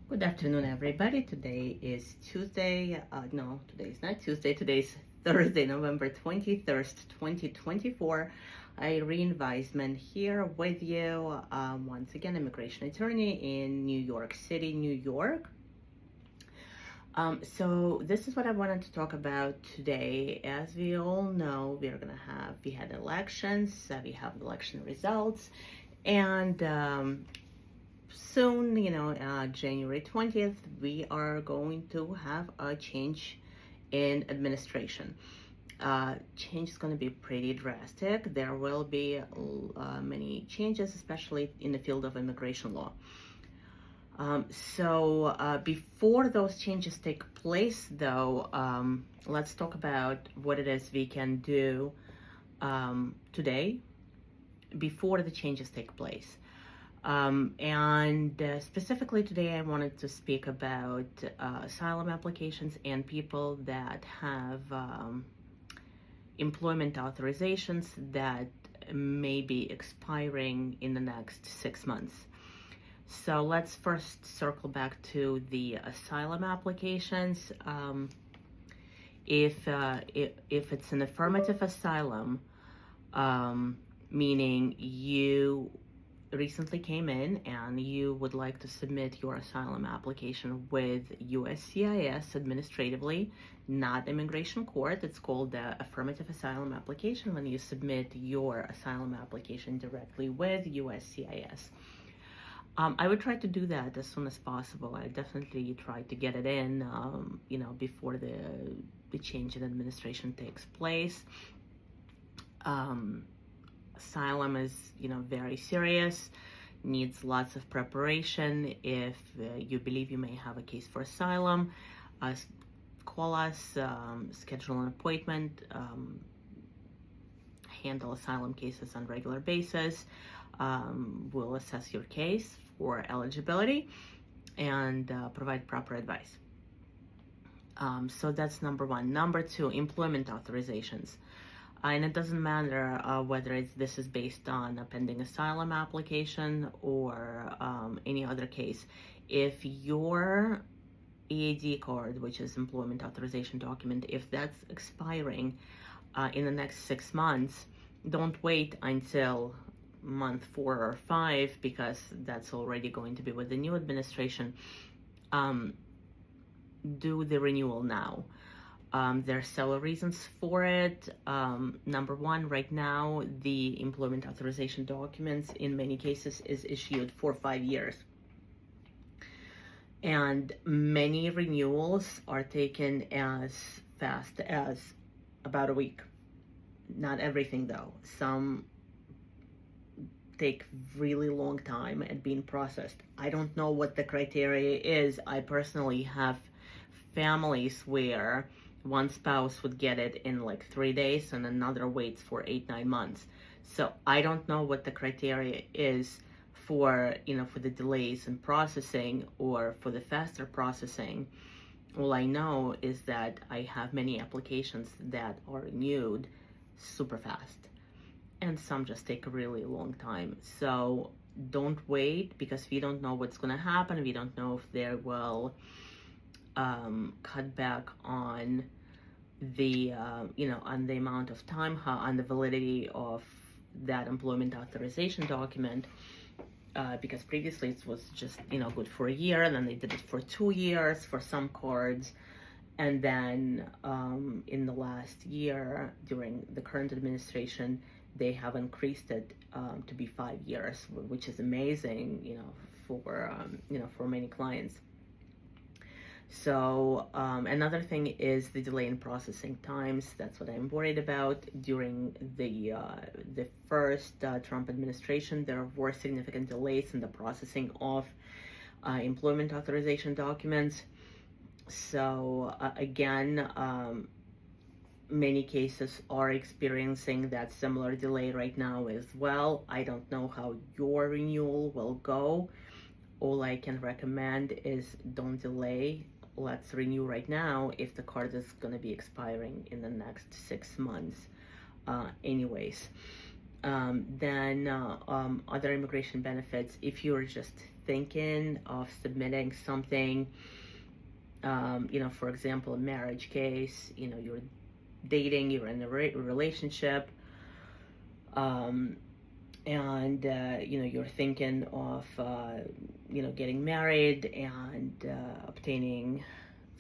Good afternoon, everybody. Today is Tuesday. No, today is not Tuesday. Today is Thursday, November 21st, 2024. Irene Weisman here with you. Once again, immigration attorney in New York City, New York. So this is what I wanted to talk about today. As we all know, we had elections, we have election results, and soon, January 20th, we are going to have a change in administration. Change is going to be pretty drastic. There will be many changes, especially in the field of immigration law. Before those changes take place, though, let's talk about what it is we can do today before the changes take place. Specifically today, I wanted to speak about asylum applications and people that have employment authorizations that may be expiring in the next 6 months. So let's first circle back to the asylum applications. If it's an affirmative asylum, meaning you recently came in and you would like to submit your asylum application with USCIS administratively, not immigration court. It's called the affirmative asylum application when you submit your asylum application directly with USCIS. I would try to do that as soon as possible. I definitely try to get it in, before the change in administration takes place. Asylum is, very serious, needs lots of preparation. If you believe you may have a case for asylum, call us, schedule an appointment, handle asylum cases on a regular basis. We'll assess your case for eligibility and provide proper advice. So that's number one. Number two, employment authorizations. And it doesn't matter whether this is based on a pending asylum application or any other case. If your EAD card, which is employment authorization document, if that's expiring in the next 6 months, don't wait until month 4 or 5, because that's already going to be with the new administration. Do the renewal now. There are several reasons for it. Number one, right now, the employment authorization documents in many cases is issued for 5 years. And many renewals are taken as fast as about a week. Not everything, though. Some take really long time at being processed. I don't know what the criteria is. I personally have families where one spouse would get it in like 3 days and another waits for 8-9 months. So I don't know what the criteria is for the delays in processing or for the faster processing. All I know is that I have many applications that are renewed super fast, and some just take a really long time. So don't wait, because we don't know what's going to happen. We don't know if they will cut back on the on the amount of time, on the validity of that employment authorization document, because previously it was just good for a year, and then they did it for 2 years for some cards, and then in the last year during the current administration they have increased it to be 5 years, which is amazing, for many clients. So another thing is the delay in processing times. That's what I'm worried about. During the first Trump administration, there were significant delays in the processing of employment authorization documents. So again, many cases are experiencing that similar delay right now as well. I don't know how your renewal will go. All I can recommend is don't delay. Let's renew right now if the card is going to be expiring in the next 6 months anyways. Then other immigration benefits, if you're just thinking of submitting something, for example, a marriage case, you're dating, you're in a relationship, and you're thinking of getting married and obtaining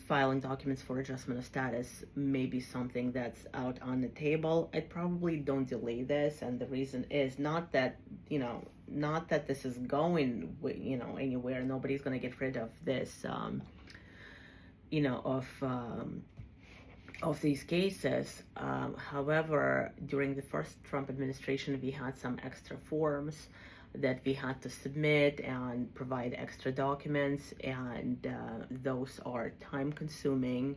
filing documents for adjustment of status may be something that's out on the table. I probably don't delay this, and the reason is not that this is going anywhere. Nobody's going to get rid of this of these cases. However, during the first Trump administration, we had some extra forms that we had to submit and provide extra documents, and those are time consuming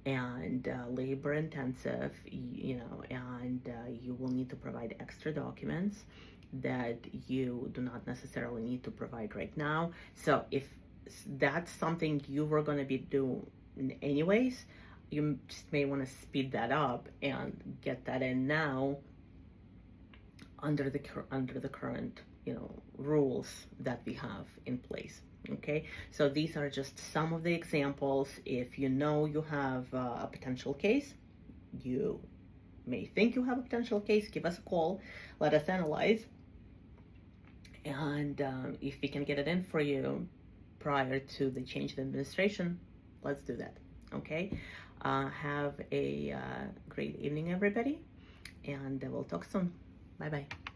and labor intensive, and you will need to provide extra documents that you do not necessarily need to provide right now. So if that's something you were going to be doing anyways, you just may want to speed that up and get that in now under the current rules that we have in place. Okay, so these are just some of the examples. If you have a potential case, you may think you have a potential case, give us a call, let us analyze, and if we can get it in for you prior to the change in administration, let's do that. Okay, have a great evening, everybody, and we'll talk soon. Bye bye.